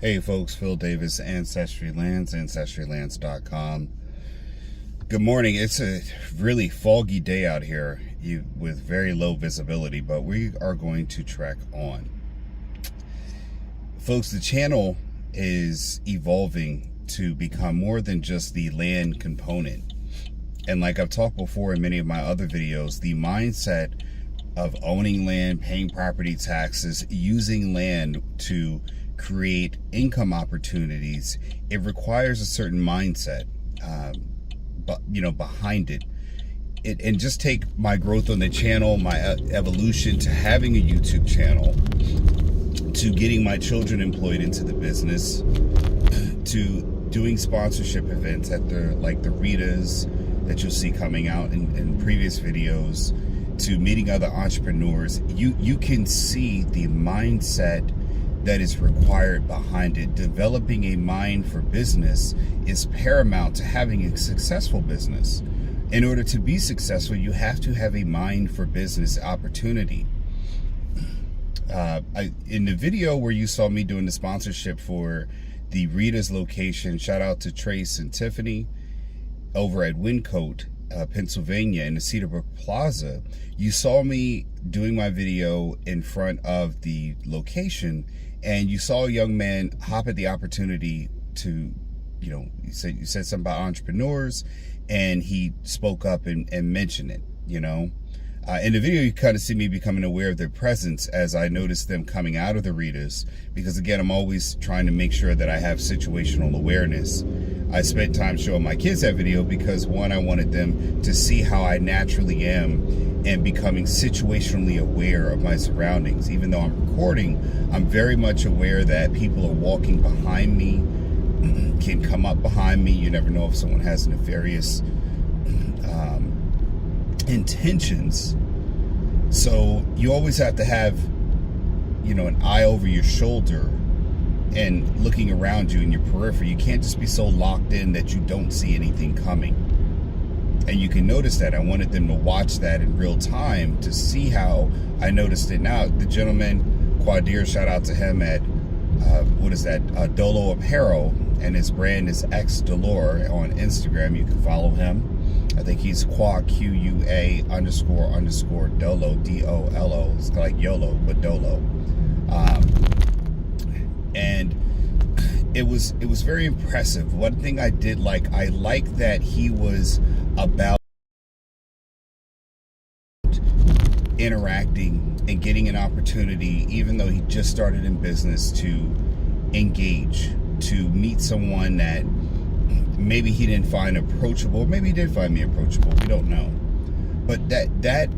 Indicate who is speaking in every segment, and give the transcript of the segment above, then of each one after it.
Speaker 1: Hey folks, Phil Davis, Ancestry Lands, ancestrylands.com. Good morning. It's a really foggy day out here with very low visibility, but we are going to trek on. Folks, the channel is evolving to become more than just the land component. And like I've talked before in many of my other videos, the mindset of owning land, paying property taxes, using land to create income opportunities, it requires a certain mindset, behind it. And just take my growth on the channel, my evolution to having a YouTube channel, to getting my children employed into the business, to doing sponsorship events at the Ritas that you'll see coming out in previous videos, to meeting other entrepreneurs. You can see the mindset that is required behind it. Developing a mind for business is paramount to having a successful business. In order to be successful, you have to have a mind for business opportunity. In the video where you saw me doing the sponsorship for the Rita's location, shout out to Trace and Tiffany over at Wyncote, Pennsylvania, in the Cedarbrook Plaza, you saw me doing my video in front of the location, and you saw a young man hop at the opportunity to, you said something about entrepreneurs, and he spoke up and mentioned it. In the video, you kind of see me becoming aware of their presence as I noticed them coming out of the Ritas, because again, I'm always trying to make sure that I have situational awareness. I spent time showing my kids that video because, one, I wanted them to see how I naturally am and becoming situationally aware of my surroundings. Even though I'm recording, I'm very much aware that people are walking behind me, can come up behind me. You never know if someone has nefarious intentions. So you always have to have, an eye over your shoulder and looking around you in your periphery. You can't just be so locked in that you don't see anything coming. And you can notice that. I wanted them to watch that in real time to see how I noticed it. Now, the gentleman, Quadir, shout out to him at, Dolo Apparel, and his brand is X Dolor on Instagram. You can follow him. I think he's QUA __ Dolo, DOLO. It's like YOLO, but Dolo. And it was very impressive. One thing I did like, I liked that he was about interacting and getting an opportunity, even though he just started in business, to engage, to meet someone that maybe he didn't find approachable, maybe he did find me approachable, we don't know. But that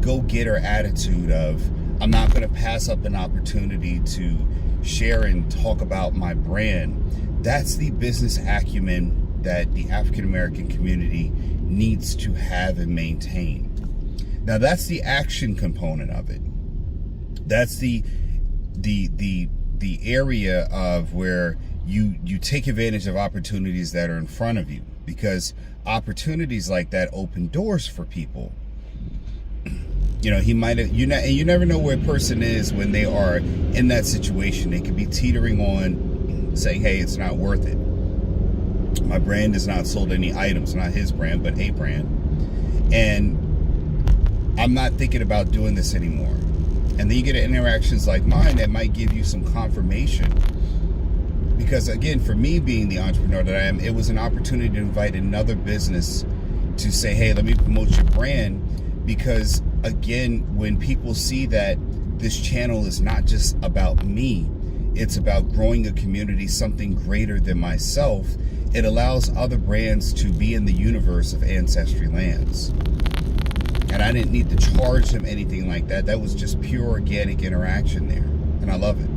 Speaker 1: go-getter attitude of, I'm not going to pass up an opportunity to share and talk about my brand, that's the business acumen that the African-American community needs to have and maintain. Now, that's the action component of it. That's the area of where you take advantage of opportunities that are in front of you, because opportunities like that open doors for people. He might have, and you never know where a person is when they are in that situation. They could be teetering on saying, hey, it's not worth it. My brand has not sold any items, not his brand, but a brand. And I'm not thinking about doing this anymore. And then you get interactions like mine that might give you some confirmation. Because again, for me, being the entrepreneur that I am, it was an opportunity to invite another business to say, hey, let me promote your brand. Because again, when people see that this channel is not just about me, it's about growing a community, something greater than myself, it allows other brands to be in the universe of Ancestry Lands. And I didn't need to charge them anything like that. That was just pure organic interaction there. And I love it.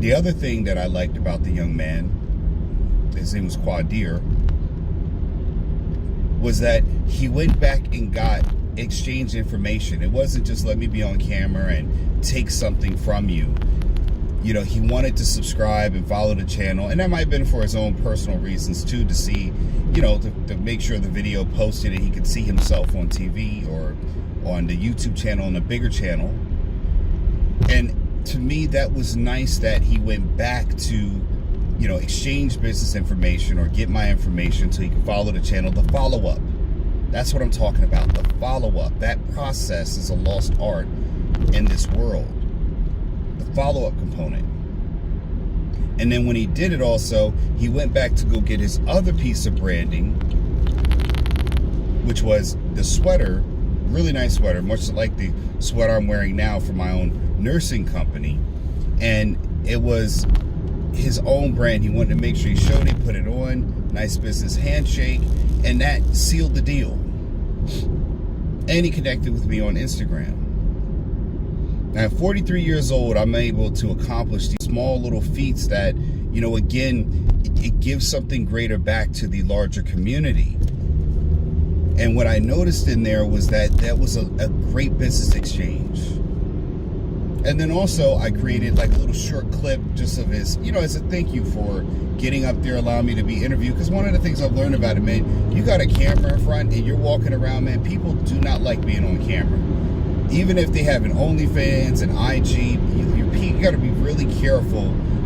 Speaker 1: The other thing that I liked about the young man, his name was Quadir, was that he went back and exchanged information. It wasn't just let me be on camera and take something from you. He wanted to subscribe and follow the channel, and that might have been for his own personal reasons too, to see, to make sure the video posted and he could see himself on TV or on the YouTube channel, on a bigger channel. And to me, that was nice that he went back to, you know, exchange business information or get my information so he can follow the channel. The follow-up. That's what I'm talking about. The follow-up. That process is a lost art in this world. The follow-up component. And then when he did it also, he went back to go get his other piece of branding, which was the sweater. Really nice sweater, much like the sweater I'm wearing now for my own nursing company. And it was his own brand. He wanted to make sure he showed it, put it on, nice business handshake, and that sealed the deal. And he connected with me on Instagram. Now, at 43 years old, I'm able to accomplish these small little feats that, you know, again, it gives something greater back to the larger community. And what I noticed in there was that was a great business exchange. And then also I created like a little short clip just of his, you know, as a thank you for getting up there, allowing me to be interviewed. Because one of the things I've learned about it, man, you got a camera in front and you're walking around, man, people do not like being on camera. Even if they have an OnlyFans and IG, you got to be really careful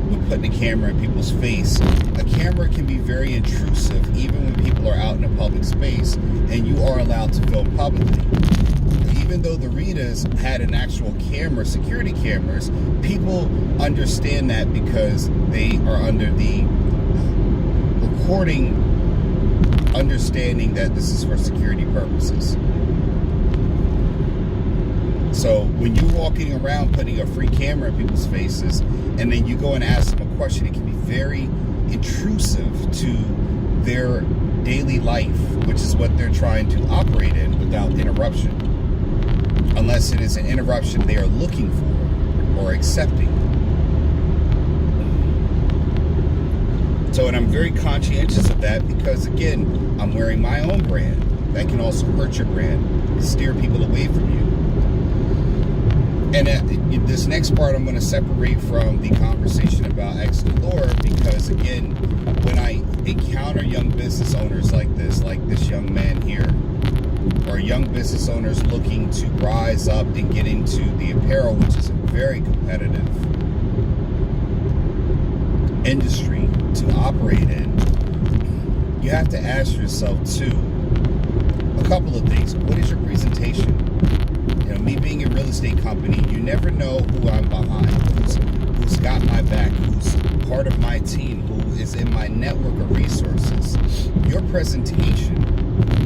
Speaker 1: with putting a camera in people's face. A camera can be very intrusive even when people are out in a public space and you are allowed to film publicly. Even though the Ritas had an actual camera, security cameras, people understand that because they are under the recording understanding that this is for security purposes. So when you're walking around putting a free camera in people's faces and then you go and ask them a question, it can be very intrusive to their daily life, which is what they're trying to operate in without interruption. Unless it is an interruption they are looking for or accepting. So, and I'm very conscientious of that because, again, I'm wearing my own brand. That can also hurt your brand, steer people away from you. And this next part I'm going to separate from the conversation about X Galore because, again, when I encounter young business owners like this young man here, or young business owners looking to rise up and get into the apparel, which is a very competitive industry to operate in, you have to ask yourself, too, a couple of things. What is your presentation? You know, me being a real estate company, you never know who I'm behind, who's got my back, who's part of my team, who is in my network of resources. Your presentation,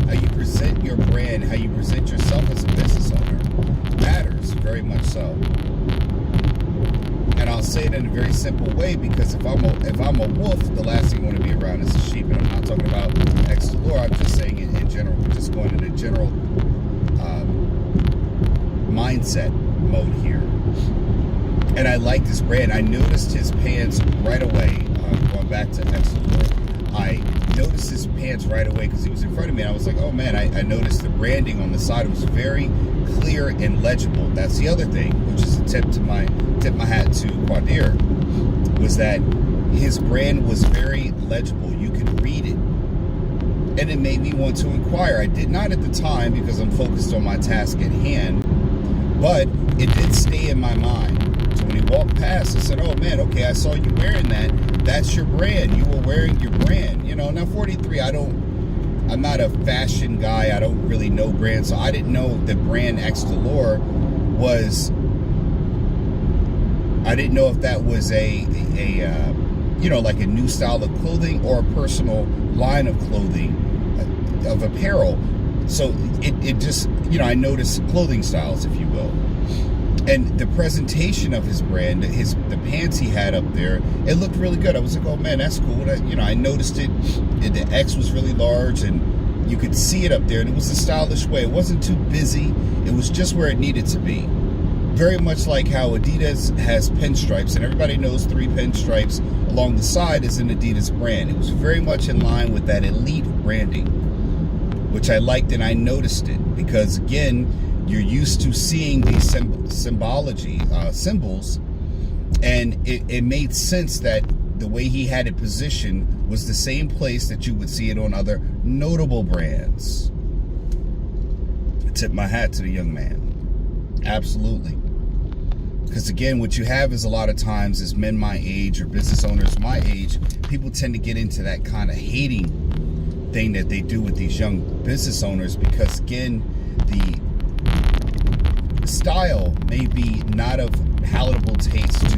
Speaker 1: how you present your brand, how you present yourself as a business owner, matters very much so. And I'll say it in a very simple way because if I'm a wolf, the last thing I want to be around is a sheep. And I'm not talking about X Galore. I'm just saying it in general. We're just going in a general mindset mode here. And I like this brand. I noticed his pants right away. Going back to X Galore, I noticed his pants right away because he was in front of me. And I was like, oh man, I noticed the branding on the side. It was very clear and legible. That's the other thing, which is a tip my hat to Quadir, was that his brand was very legible. You could read it. And it made me want to inquire. I did not at the time because I'm focused on my task at hand, but it did stay in my mind. So when he walked past, I said, oh man, okay, I saw you wearing that. That's your brand. You were wearing your brand. You know, now 43, I'm not a fashion guy. I don't really know brands. So I didn't know the brand X Galore was, I didn't know if that was a you know, like a new style of clothing or a personal line of clothing, of apparel. So it just, you know, I noticed clothing styles, if you will. And the presentation of his brand, the pants he had up there, it looked really good. I was like, oh man, that's cool. You know, I noticed it. The X was really large and you could see it up there. And it was a stylish way. It wasn't too busy. It was just where it needed to be. Very much like how Adidas has pinstripes, and everybody knows 3 pinstripes along the side is an Adidas brand. It was very much in line with that elite branding, which I liked, and I noticed it because, again, you're used to seeing these symbols, and it made sense that the way he had it positioned was the same place that you would see it on other notable brands. I tip my hat to the young man. Absolutely. Because again, what you have is a lot of times is men my age or business owners my age, people tend to get into that kind of hating thing that they do with these young business owners, because again, the style may be not of palatable taste to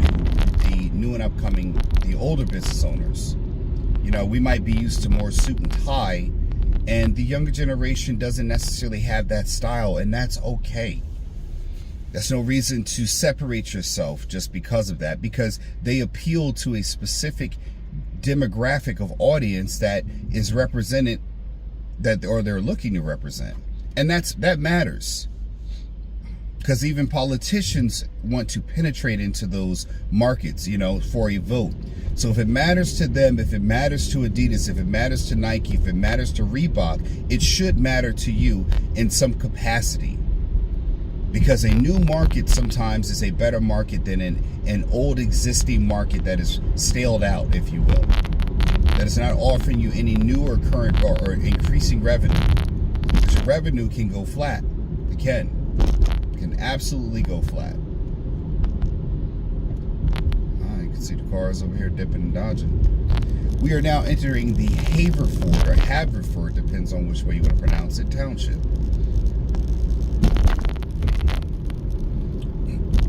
Speaker 1: the new and upcoming, the older business owners. You know, we might be used to more suit and tie, and the younger generation doesn't necessarily have that style, and that's okay. That's no reason to separate yourself just because of that, because they appeal to a specific demographic of audience that is represented, that or they're looking to represent, and that matters, because even politicians want to penetrate into those markets, you know, for a vote. So if it matters to them, if it matters to Adidas, if it matters to Nike, if it matters to Reebok, it should matter to you in some capacity. Because a new market sometimes is a better market than an old existing market that is staled out, if you will. That is not offering you any new or current or increasing revenue. Because your revenue can go flat. It can absolutely go flat. You can see the cars over here dipping and dodging. We are now entering the Haverford, or Haverford, depends on which way you want to pronounce it, township.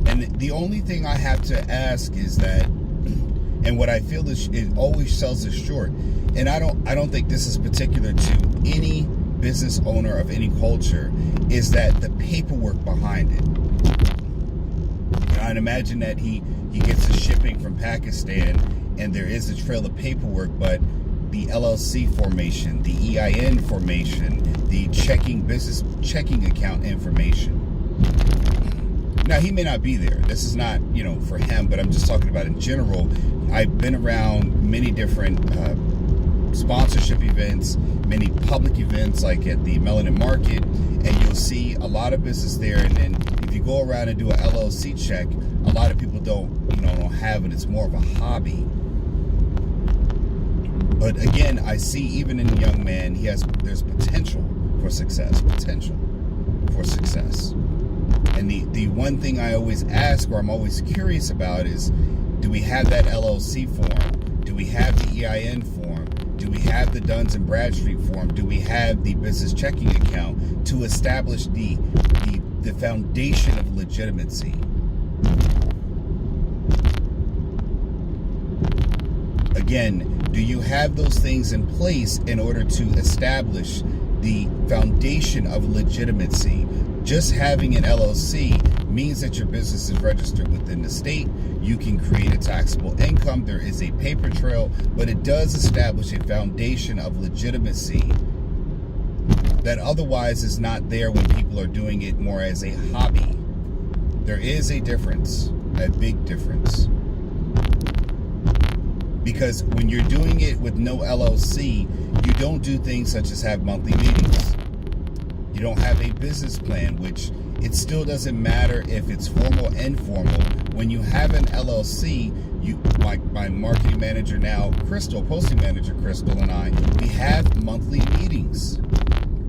Speaker 1: And the only thing I have to ask is that, and what I feel is it always sells us short, and I don't think this is particular to any business owner of any culture, is that the paperwork behind it. I'd imagine that he gets his shipping from Pakistan, and there is a trail of paperwork, but the LLC formation, the EIN formation, the business checking account information. Now, he may not be there. This is not, you know, for him, but I'm just talking about in general. I've been around many different sponsorship events, many public events, like at the Melanin Market, and you'll see a lot of business there. And then if you go around and do a LLC check, a lot of people don't have it. It's more of a hobby. But again, I see even in a young man, there's potential for success. And the one thing I always ask, or I'm always curious about, is, do we have that LLC form? Do we have the EIN form? Do we have the Duns and Bradstreet form? Do we have the business checking account to establish the foundation of legitimacy? Again, do you have those things in place in order to establish the foundation of legitimacy? Just having an LLC means that your business is registered within the state. You can create a taxable income. There is a paper trail, but it does establish a foundation of legitimacy that otherwise is not there when people are doing it more as a hobby. There is a difference, a big difference. Because when you're doing it with no LLC, you don't do things such as have monthly meetings. You don't have a business plan, which it still doesn't matter if it's formal and informal. When you have an LLC, my marketing manager now, Crystal, posting manager Crystal, and I, we have monthly meetings.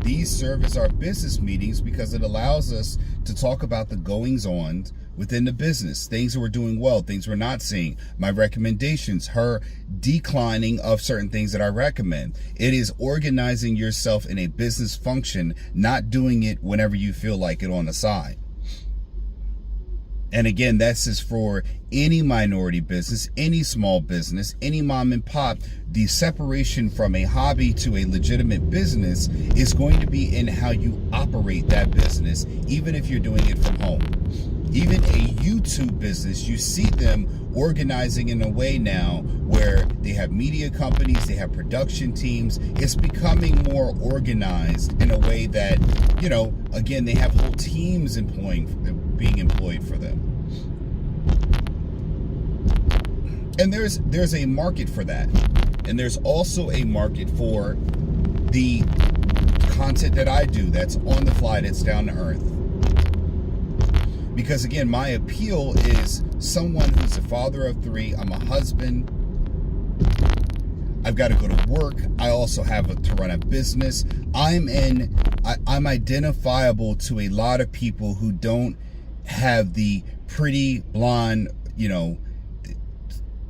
Speaker 1: These serve as our business meetings because it allows us to talk about the goings-on within the business, things that we're doing well, things we're not seeing, my recommendations, her declining of certain things that I recommend. It is organizing yourself in a business function, not doing it whenever you feel like it on the side. And again, that's just for any minority business, any small business, any mom and pop. The separation from a hobby to a legitimate business is going to be in how you operate that business, even if you're doing it from home. Even a YouTube business, you see them organizing in a way now where they have media companies, they have production teams. It's becoming more organized in a way that, again, they have whole teams being employed for them. And there's a market for that. And there's also a market for the content that I do that's on the fly, that's down to earth. Because again, my appeal is someone who's a father of 3. I'm a husband. I've got to go to work. I also have to run a business. I'm identifiable to a lot of people who don't have the pretty blonde,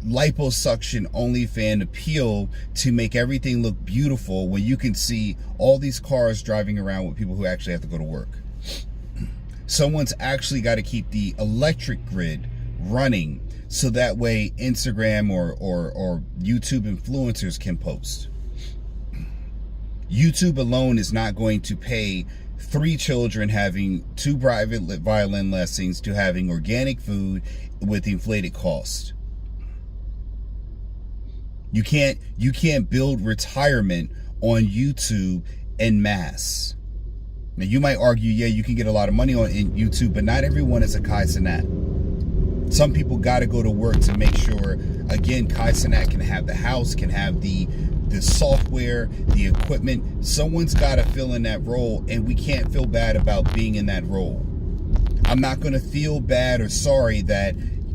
Speaker 1: liposuction OnlyFan appeal to make everything look beautiful when you can see all these cars driving around with people who actually have to go to work. Someone's actually got to keep the electric grid running so that way Instagram or YouTube influencers can post. YouTube alone is not going to pay 3 children having 2 private violin lessons to having organic food with inflated cost. You can't build retirement on YouTube en masse. Now you might argue, yeah, you can get a lot of money on YouTube, but not everyone is a Kai Cenat. Some people got to go to work to make sure, again, Kai Cenat can have the house, can have the software, the equipment. Someone's got to fill in that role, and we can't feel bad about being in that role. I'm not going to feel bad or sorry that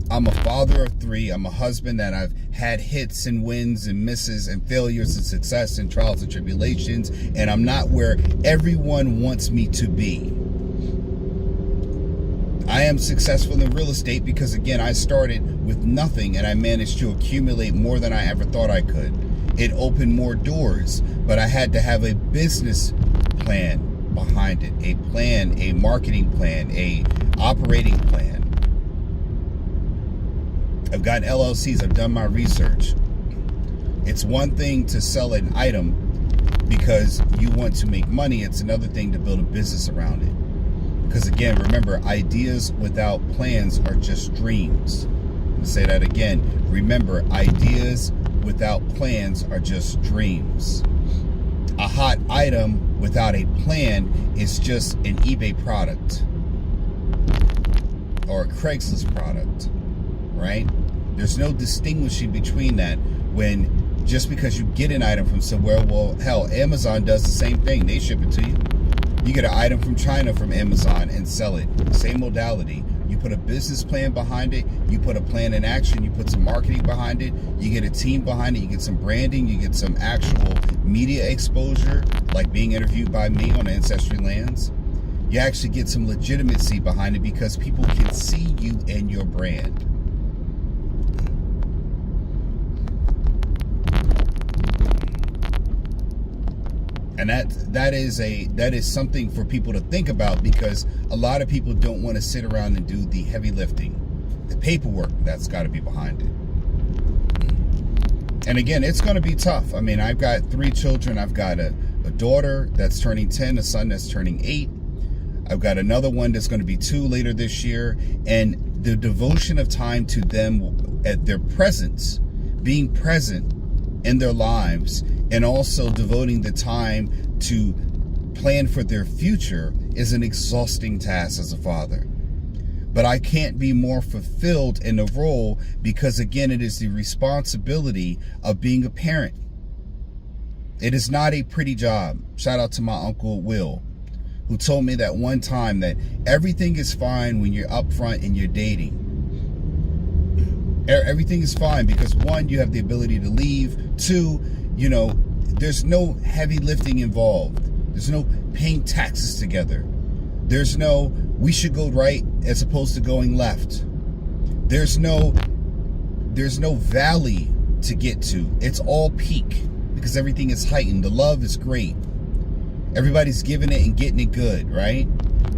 Speaker 1: I'm a father of 3. I'm a husband that I've had hits and wins and misses and failures and success and trials and tribulations, and I'm not where everyone wants me to be. I am successful in real estate because, again, I started with nothing and I managed to accumulate more than I ever thought I could. It opened more doors, but I had to have a business plan behind it, a plan, a marketing plan, a operating plan. I've got LLCs, I've done my research. It's one thing to sell an item because you want to make money. It's another thing to build a business around it. Because again, remember, ideas without plans are just dreams. I'm going to say that again. Remember, ideas without plans are just dreams. A hot item without a plan is just an eBay product or a Craigslist product, right? There's no distinguishing between that when just because you get an item from somewhere, well, hell, Amazon does the same thing. They ship it to you. You get an item from China from Amazon and sell it. Same modality. You put a business plan behind it. You put a plan in action. You put some marketing behind it. You get a team behind it. You get some branding. You get some actual media exposure, like being interviewed by me on Ancestry Lands. You actually get some legitimacy behind it because people can see you and your brand. And that is something for people to think about, because a lot of people don't want to sit around and do the heavy lifting, the paperwork that's got to be behind it. And again, it's going to be tough. I mean, I've got 3 children. I've got a daughter that's turning 10, a son that's turning 8. I've got another one that's going to be 2 later this year. And the devotion of time to them at their presence, being present in their lives, and also devoting the time to plan for their future is an exhausting task as a father. But I can't be more fulfilled in the role because, again, it is the responsibility of being a parent. It is not a pretty job. Shout out to my Uncle Will, who told me that one time that everything is fine when you're upfront and you're dating. Everything is fine because 1, you have the ability to leave. 2, there's no heavy lifting involved. There's no paying taxes together. There's no, we should go right as opposed to going left. There's no valley to get to. It's all peak because everything is heightened. The love is great. Everybody's giving it and getting it good, right?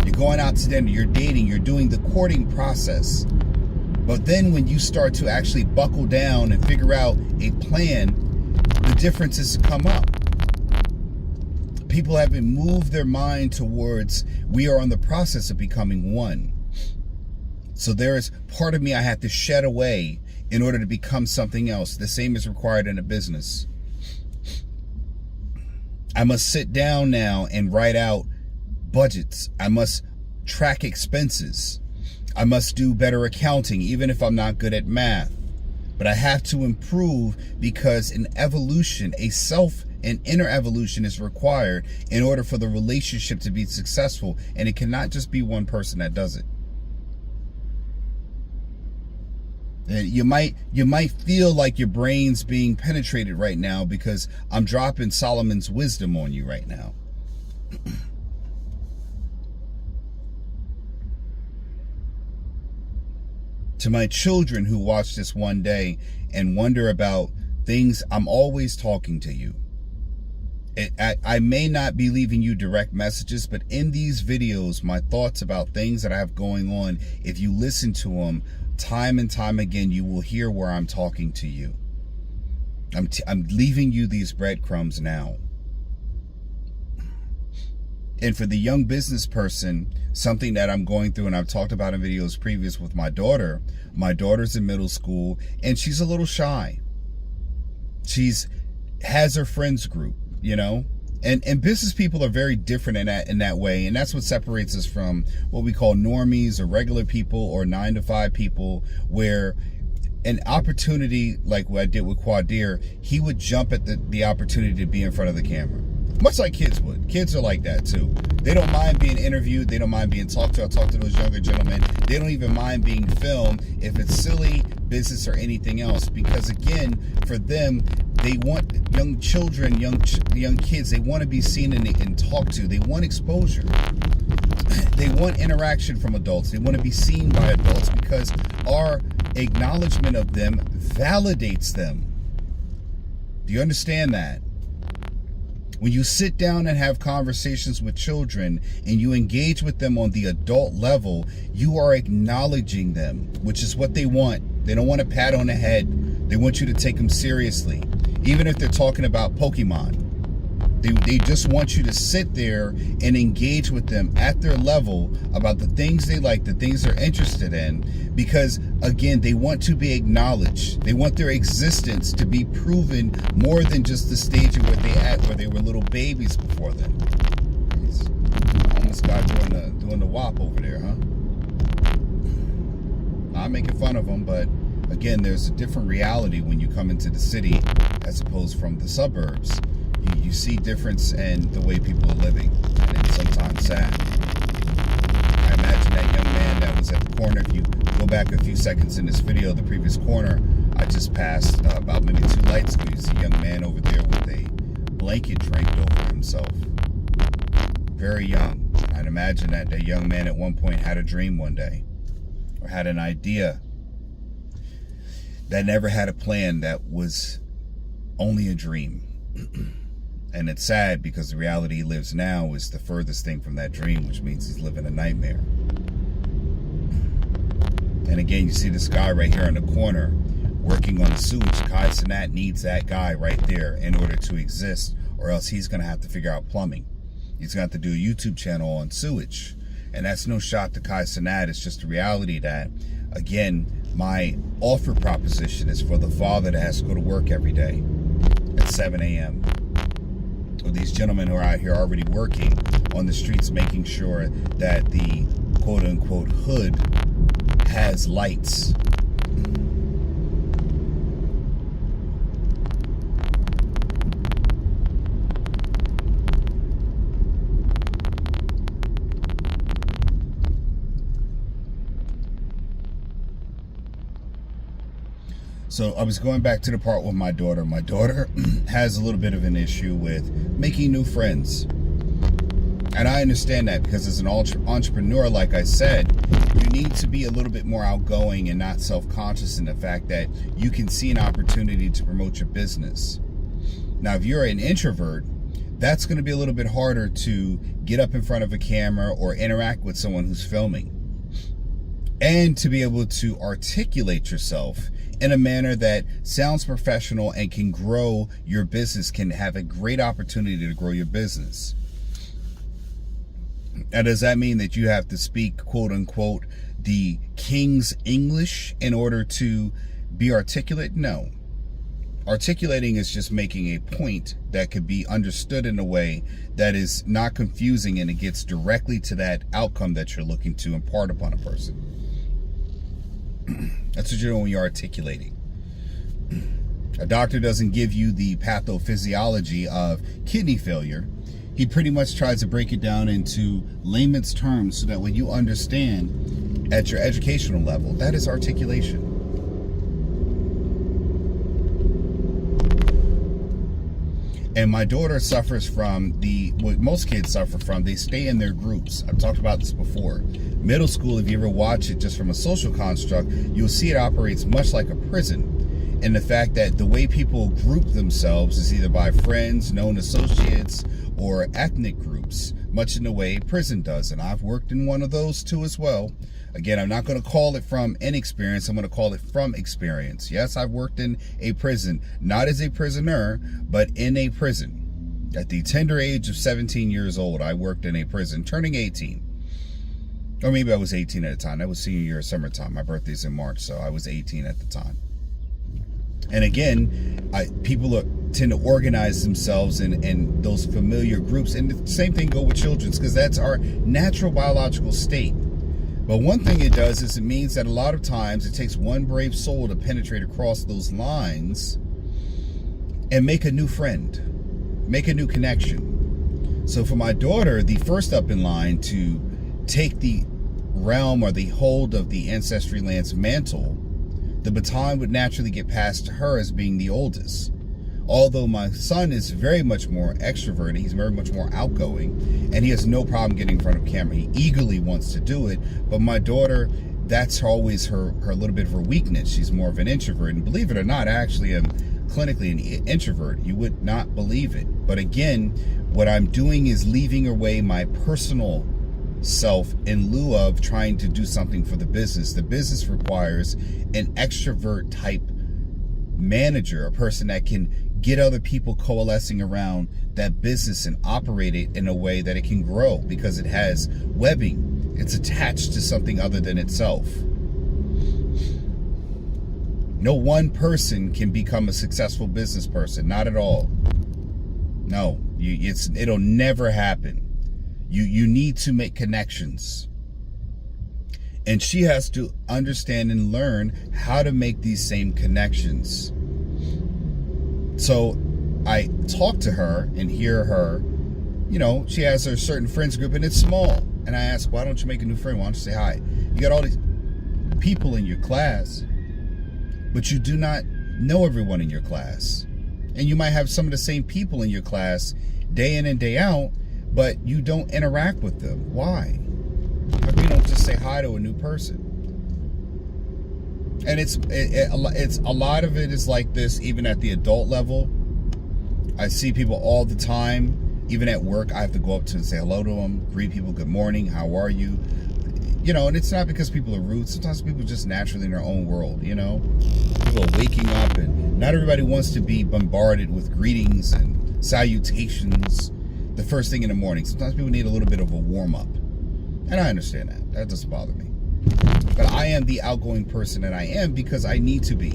Speaker 1: You're going out to dinner, you're dating, you're doing the courting process. But then when you start to actually buckle down and figure out a plan, the differences come up. People haven't moved their mind towards, we are on the process of becoming one. So there is part of me I have to shed away in order to become something else. The same is required in a business. I must sit down now and write out budgets. I must track expenses. I must do better accounting, even if I'm not good at math. But I have to improve because an evolution, an inner evolution is required in order for the relationship to be successful. And it cannot just be one person that does it. And you might feel like your brain's being penetrated right now because I'm dropping Solomon's wisdom on you right now. To my children who watch this one day and wonder about things, I'm always talking to you. I may not be leaving you direct messages, but in these videos, my thoughts about things that I have going on, if you listen to them time and time again, you will hear where I'm talking to you. I'm leaving you these breadcrumbs now. And for the young business person, something that I'm going through and I've talked about in videos previous with my daughter's in middle school and she's a little shy. Has her friends group, you know, and business people are very different in that way. And that's what separates us from what we call normies or regular people or 9-to-5 people, where an opportunity like what I did with Quadir, he would jump at the opportunity to be in front of the camera. Much like kids would. Kids are like that too. They don't mind being interviewed. They don't mind being talked to. I talk to those younger gentlemen. They don't even mind being filmed if it's silly, business, or anything else. Because again, for them, they want young children, young kids. They want to be seen and talked to. They want exposure. They want interaction from adults. They want to be seen by adults because our acknowledgement of them validates them. Do you understand that? When you sit down and have conversations with children and you engage with them on the adult level, you are acknowledging them, which is what they want. They don't want a pat on the head. They want you to take them seriously. Even if they're talking about Pokemon. They just want you to sit there and engage with them at their level about the things they like, the things they're interested in, because again, they want to be acknowledged. They want their existence to be proven more than just the stage of where they were little babies before then. Almost got doing the WAP over there, huh? Not making fun of them, but again, there's a different reality when you come into the city as opposed from the suburbs. You see difference in the way people are living, and it's sometimes sad. I imagine that young man that was at the corner, if you go back a few seconds in this video, the previous corner I just passed about maybe 2 lights ago, you see a young man over there with a blanket draped over himself. Very young. I'd imagine that that young man at one point had a dream one day, or had an idea that never had a plan, that was only a dream. And it's sad because the reality he lives now is the furthest thing from that dream, which means he's living a nightmare. And again, you see this guy right here in the corner working on the sewage. Kai Cenat needs that guy right there in order to exist, or else he's going to have to figure out plumbing. He's going to have to do a YouTube channel on sewage. And that's no shot to Kai Cenat. It's just the reality that, again, my offer proposition is for the father that has to go to work every day at 7 a.m. Or these gentlemen who are out here already working on the streets, making sure that the quote-unquote hood has lights. So I was going back to the part with my daughter. My daughter has a little bit of an issue with making new friends. And I understand that because as an entrepreneur, like I said, you need to be a little bit more outgoing and not self-conscious in the fact that you can see an opportunity to promote your business. Now, if you're an introvert, that's going to be a little bit harder to get up in front of a camera or interact with someone who's filming. And to be able to articulate yourself in a manner that sounds professional and can grow your business, can have a great opportunity to grow your business. Now, does that mean that you have to speak, quote unquote, the King's English in order to be articulate? No. Articulating is just making a point that could be understood in a way that is not confusing and it gets directly to that outcome that you're looking to impart upon a person. That's what you're doing when you're articulating. A doctor doesn't give you the pathophysiology of kidney failure. He pretty much tries to break it down into layman's terms so that when you understand at your educational level, that is articulation. And my daughter suffers from what most kids suffer from. They stay in their groups. I've talked about this before. Middle school, if you ever watch it just from a social construct, you'll see it operates much like a prison. And the fact that the way people group themselves is either by friends, known associates, or ethnic groups, much in the way prison does. And I've worked in one of those too as well. Again, I'm not going to call it from inexperience. I'm going to call it from experience. Yes, I've worked in a prison, not as a prisoner, but in a prison. At the tender age of 17 years old, I worked in a prison, turning 18. Or maybe I was 18 at the time. That was senior year of summertime. My birthday's in March, so I was 18 at the time. And again, people tend to organize themselves in those familiar groups. And the same thing go with children's, because that's our natural biological state. But one thing it does is it means that a lot of times it takes one brave soul to penetrate across those lines and make a new friend, make a new connection. So for my daughter, the first up in line to take the realm or the hold of the Ancestry Lance mantle, the baton would naturally get passed to her as being the oldest. Although my son is very much more extroverted, he's very much more outgoing, and he has no problem getting in front of camera. He eagerly wants to do it, but my daughter, that's always her little bit of her weakness. She's more of an introvert, and believe it or not, I actually am clinically an introvert. You would not believe it. But again, what I'm doing is leaving away my personal self in lieu of trying to do something for the business. The business requires an extrovert type manager, a person that can get other people coalescing around that business and operate it in a way that it can grow, because it has webbing. It's attached to something other than itself. No one person can become a successful business person. Not at all. No, it'll never happen. You need to make connections. And she has to understand and learn how to make these same connections. So I talk to her and hear her, she has her certain friends group and it's small. And I ask, why don't you make a new friend? Why don't you say hi? You got all these people in your class, but you do not know everyone in your class. And you might have some of the same people in your class day in and day out, but you don't interact with them. Why? How come you don't just say hi to a new person? And it's a lot of it is like this, even at the adult level. I see people all the time, even at work. I have to go up to and say hello to them, greet people, good morning, how are you? And it's not because people are rude. Sometimes people are just naturally in their own world, People are waking up, and not everybody wants to be bombarded with greetings and salutations the first thing in the morning. Sometimes people need a little bit of a warm-up. And I understand that. That doesn't bother me. But I am the outgoing person that I am because I need to be.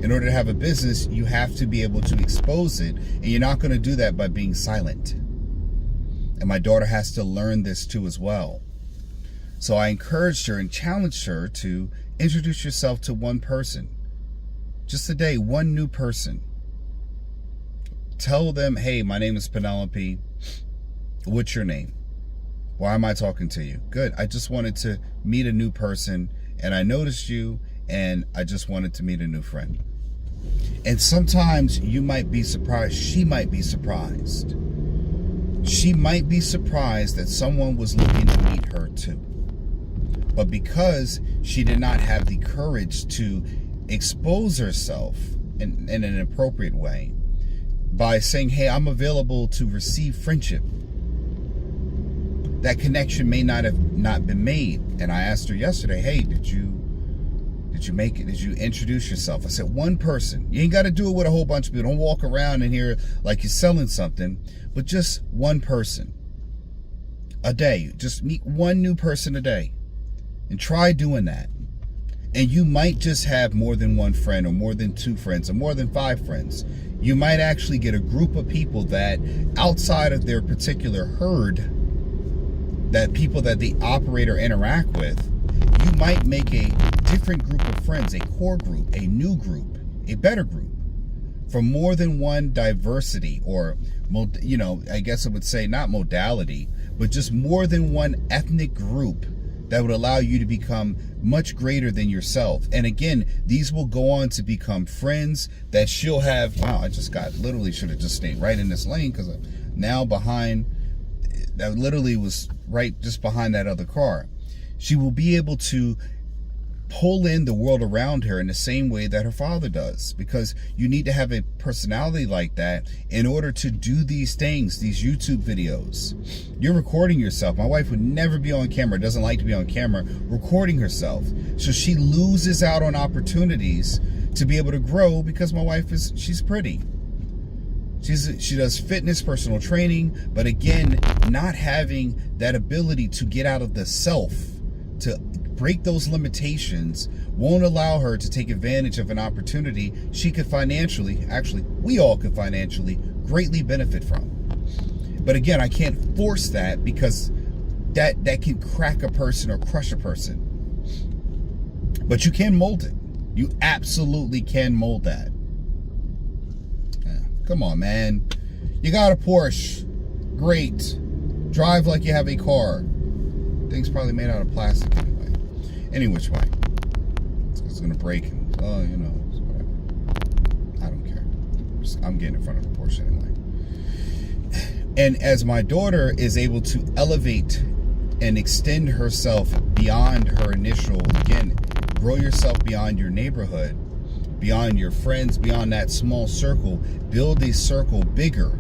Speaker 1: In order to have a business, you have to be able to expose it. And you're not going to do that by being silent. And my daughter has to learn this too as well. So I encouraged her and challenged her to introduce yourself to one person. Just a day, one new person. Tell them, hey, my name is Penelope. What's your name? Why am I talking to you? Good. I just wanted to meet a new person, and I noticed you, and I just wanted to meet a new friend. And sometimes you might be surprised. She might be surprised. She might be surprised that someone was looking to meet her too. But because she did not have the courage to expose herself in an appropriate way by saying, hey, I'm available to receive friendship, that connection may not been made. And I asked her yesterday, hey, did you make it? Did you introduce yourself? I said, one person. You ain't got to do it with a whole bunch of people. Don't walk around in here like you're selling something, but just one person a day. Just meet one new person a day and try doing that. And you might just have more than one friend, or more than two friends, or more than 5 friends. You might actually get a group of people that outside of their particular herd, that people that they operate or interact with, you might make a different group of friends, a core group, a new group, a better group, from more than one diversity, or, I guess I would say not modality, but just more than one ethnic group that would allow you to become much greater than yourself. And again, these will go on to become friends that she'll have. Wow, I just got, literally should have just stayed right in this lane, because I'm now behind, that literally was right just behind that other car. She will be able to pull in the world around her in the same way that her father does, because you need to have a personality like that in order to do these things, these YouTube videos. You're recording yourself. My wife would never be on camera, doesn't like to be on camera, recording herself. So she loses out on opportunities to be able to grow, because my wife she's pretty. She does fitness, personal training, but again, not having that ability to get out of the self, to break those limitations, won't allow her to take advantage of an opportunity she could financially, actually, we all could financially greatly benefit from. But again, I can't force that, because that can crack a person or crush a person. But you can mold it. You absolutely can mold that. Yeah. Come on, man. You got a Porsche. Great. Drive like you have a car. Thing's probably made out of plastic anyway. Any which way. It's going to break. Oh, you know, whatever. I don't care. I'm getting in front of the Porsche anyway. And as my daughter is able to elevate and extend herself beyond her initial, again, grow yourself beyond your neighborhood, beyond your friends, beyond that small circle, build a circle bigger.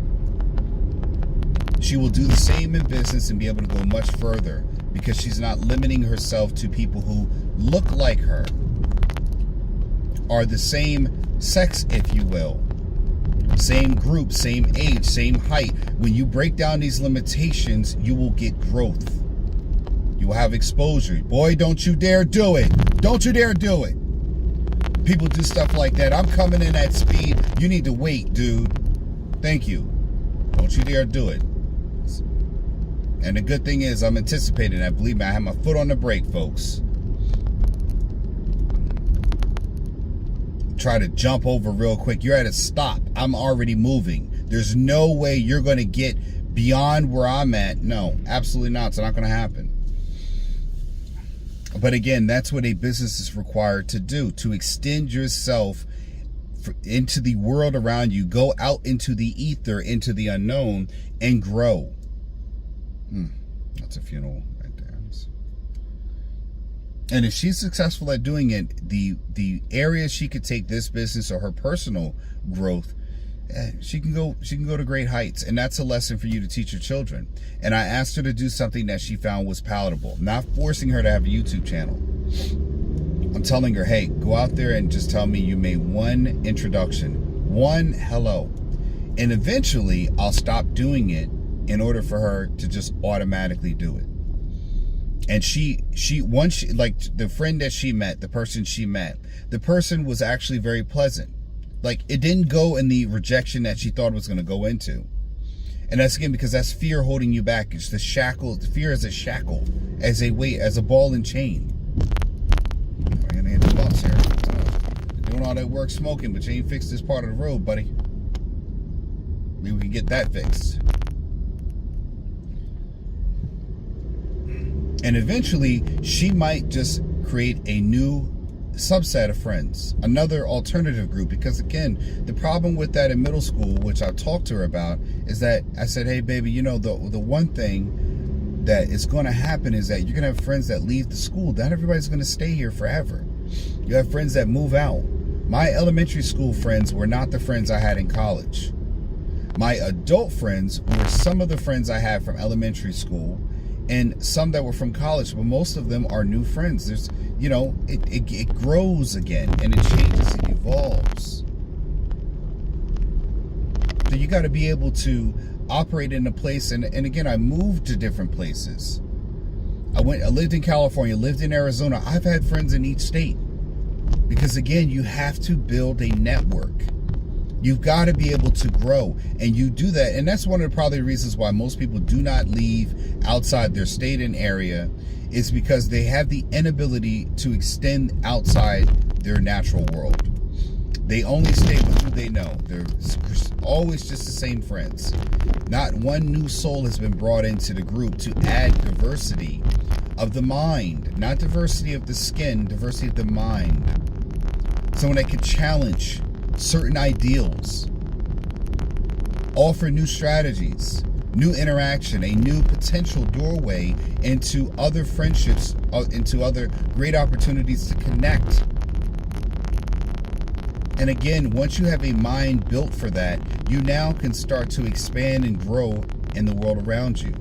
Speaker 1: She will do the same in business and be able to go much further, because she's not limiting herself to people who look like her, are the same sex, if you will, same group, same age, same height. When you break down these limitations, you will get growth. You will have exposure. Boy, don't you dare do it. Don't you dare do it. People do stuff like that. I'm coming in at speed. You need to wait, dude. Thank you. Don't you dare do it. And the good thing is, I'm anticipating that. Believe me, I have my foot on the brake, folks. Try to jump over real quick. You're at a stop. I'm already moving. There's no way you're going to get beyond where I'm at. No, absolutely not. It's not going to happen. But again, that's what a business is required to do, to extend yourself into the world around you. Go out into the ether, into the unknown, and grow. That's a funeral right there. And if she's successful at doing it, the areas she could take this business or her personal growth, she can go to great heights. And that's a lesson for you to teach your children. And I asked her to do something that she found was palatable, not forcing her to have a YouTube channel. I'm telling her, hey, go out there and just tell me you made one introduction, one hello, and eventually I'll stop doing it in order for her to just automatically do it. And once like the friend that she met, the person she met, the person was actually very pleasant. Like, it didn't go in the rejection that she thought it was going to go into. And that's, again, because that's fear holding you back. It's the shackle. Fear is a shackle, as a weight, as a ball and chain. We're going to hit the bumps here. Doing all that work smoking, but you ain't fixed this part of the road, buddy. Maybe we can get that fixed. And eventually, she might just create a new subset of friends, another alternative group. Because again, the problem with that in middle school, which I talked to her about, is that I said, hey baby, you know, the one thing that is going to happen is that you're going to have friends that leave the school. Not everybody's going to stay here forever. You have friends that move out. My elementary school friends were not the friends I had in college. My adult friends were some of the friends I had from elementary school, and some that were from college, but most of them are new friends. There's, you know, it grows again, and it changes, it evolves. So you got to be able to operate in a place, and again, I moved to different places. I lived in California, lived in Arizona. I've had friends in each state, because again, you have to build a network. You've got to be able to grow, and you do that. And that's one of the probably reasons why most people do not leave outside their state and area, is because they have the inability to extend outside their natural world. They only stay with who they know. They're always just the same friends. Not one new soul has been brought into the group to add diversity of the mind. Not diversity of the skin, diversity of the mind. Someone that could challenge certain ideals, offer new strategies, new interaction, a new potential doorway into other friendships, into other great opportunities to connect. And again, once you have a mind built for that, you now can start to expand and grow in the world around you.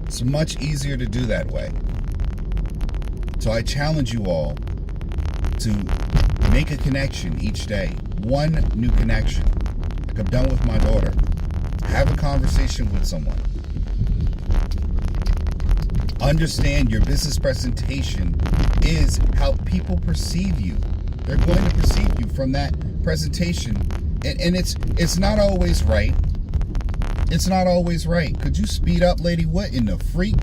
Speaker 1: It's much easier to do that way. So I challenge you all to make a connection each day. One new connection. Like I've done with my daughter. Have a conversation with someone. Understand your business presentation is how people perceive you. They're going to perceive you from that presentation. And it's not always right. It's not always right. Could you speed up, lady? What in the freak?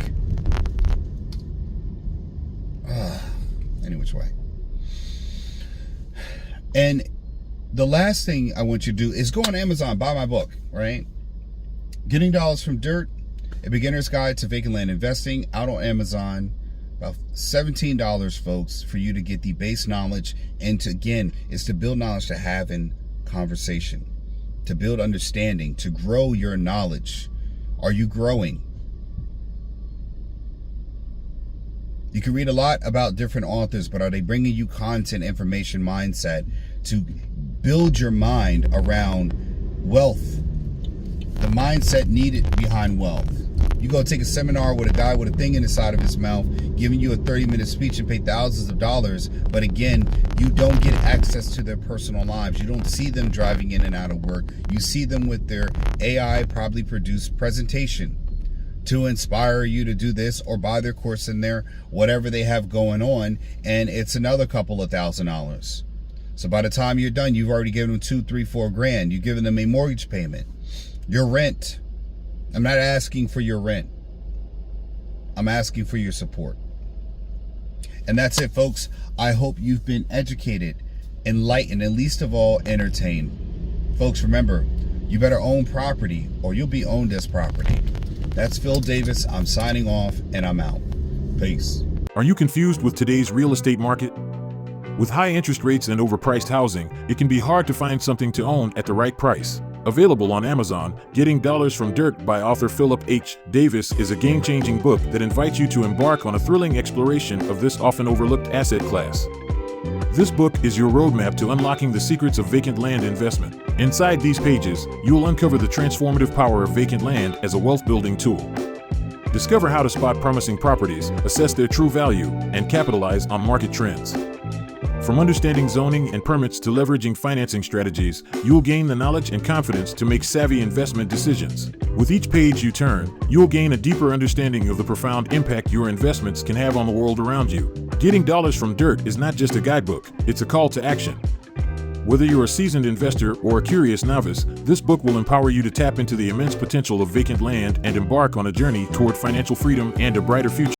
Speaker 1: Any which way. And the last thing I want you to do is go on Amazon, buy my book, right? Getting Dollars from Dirt, A Beginner's Guide to Vacant Land Investing, out on Amazon. About $17, folks, for you to get the base knowledge. And to, again, is to build knowledge, to have in conversation, to build understanding, to grow your knowledge. Are you growing? You can read a lot about different authors, but are they bringing you content, information, mindset to build your mind around wealth? The mindset needed behind wealth. You go take a seminar with a guy with a thing in the side of his mouth, giving you a 30-minute speech and pay thousands of dollars, but again, you don't get access to their personal lives. You don't see them driving in and out of work. You see them with their AI probably produced presentation to inspire you to do this or buy their course in there, whatever they have going on, and it's another couple of $1,000s. So by the time you're done, you've already given them $2, $3, $4 grand. You've given them a mortgage payment, your rent. I'm not asking for your rent. I'm asking for your support. And that's it, folks. I hope you've been educated, enlightened, and least of all, entertained. Folks, remember, you better own property or you'll be owned as property. That's Phil Davis. I'm signing off and I'm out. Peace.
Speaker 2: Are you confused with today's real estate market? With high interest rates and overpriced housing, it can be hard to find something to own at the right price. Available on Amazon, Getting Dollars from Dirt by author Philip H. Davis is a game-changing book that invites you to embark on a thrilling exploration of this often overlooked asset class. This book is your roadmap to unlocking the secrets of vacant land investment. Inside these pages, you will uncover the transformative power of vacant land as a wealth-building tool. Discover how to spot promising properties, assess their true value, and capitalize on market trends. From understanding zoning and permits to leveraging financing strategies, you will gain the knowledge and confidence to make savvy investment decisions. With each page you turn, you will gain a deeper understanding of the profound impact your investments can have on the world around you. Getting Dollars from Dirt is not just a guidebook, it's a call to action. Whether you're a seasoned investor or a curious novice, this book will empower you to tap into the immense potential of vacant land and embark on a journey toward financial freedom and a brighter future.